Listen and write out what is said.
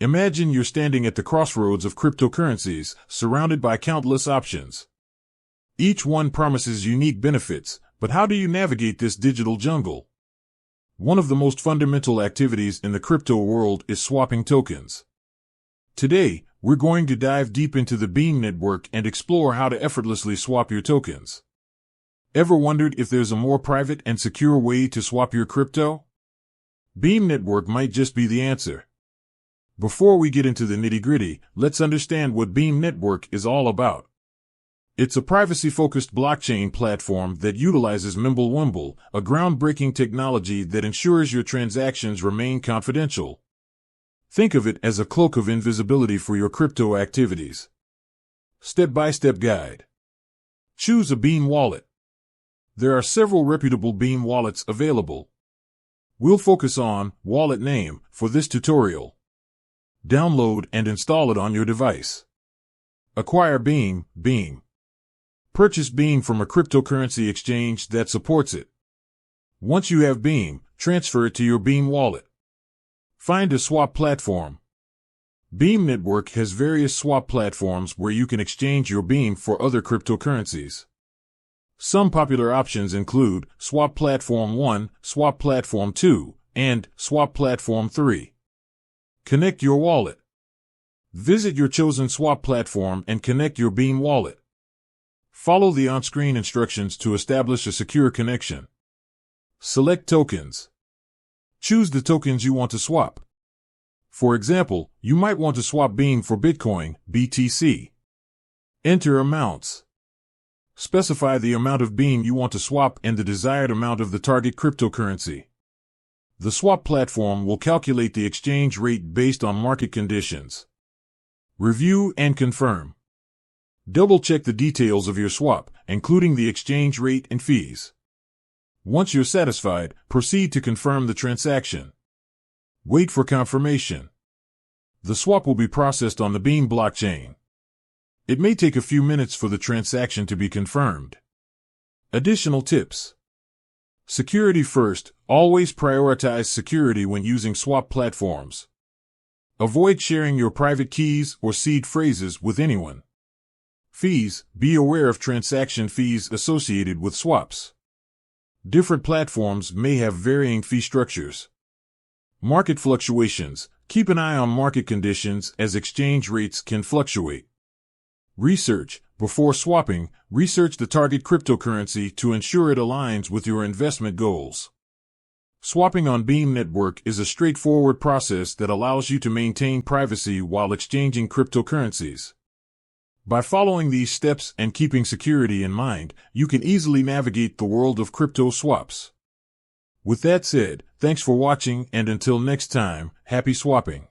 Imagine you're standing at the crossroads of cryptocurrencies, surrounded by countless options. Each one promises unique benefits, but how do you navigate this digital jungle? One of the most fundamental activities in the crypto world is swapping tokens. Today, we're going to dive deep into the Beam network and explore how to effortlessly swap your tokens. Ever wondered if there's a more private and secure way to swap your crypto? Beam network might just be the answer. Before we get into the nitty-gritty, let's understand what Beam network is all about. It's a privacy-focused blockchain platform that utilizes Mimblewimble, a groundbreaking technology that ensures your transactions remain confidential. Think of it as a cloak of invisibility for your crypto activities. Step-by-step guide. Choose a Beam wallet. There are several reputable Beam wallets available. We'll focus on wallet name for this tutorial. Download and install it on your device. Acquire Beam. Purchase Beam from a cryptocurrency exchange that supports it. Once you have Beam, transfer it to your Beam wallet. Find a swap platform. Beam network has various swap platforms where you can exchange your Beam for other cryptocurrencies. Some popular options include Swap Platform 1, Swap Platform 2, and Swap Platform 3. Connect your wallet. Visit your chosen swap platform and connect your Beam wallet. Follow the on-screen instructions to establish a secure connection. Select tokens. Choose the tokens you want to swap. For example, you might want to swap Beam for Bitcoin, BTC. Enter amounts. Specify the amount of Beam you want to swap and the desired amount of the target cryptocurrency. The swap platform will calculate the exchange rate based on market conditions. Review and confirm. Double-check the details of your swap, including the exchange rate and fees. Once you're satisfied, proceed to confirm the transaction. Wait for confirmation. The swap will be processed on the Beam blockchain. It may take a few minutes for the transaction to be confirmed. Additional tips. Security first. Always prioritize security when using swap platforms. Avoid sharing your private keys or seed phrases with anyone. Fees. Be aware of transaction fees associated with swaps. Different platforms may have varying fee structures. Market fluctuations. Keep an eye on market conditions as exchange rates can fluctuate. Research. Before swapping, research the target cryptocurrency to ensure it aligns with your investment goals. Swapping on Beam network is a straightforward process that allows you to maintain privacy while exchanging cryptocurrencies. By following these steps and keeping security in mind, you can easily navigate the world of crypto swaps. With that said, thanks for watching, and until next time, happy swapping.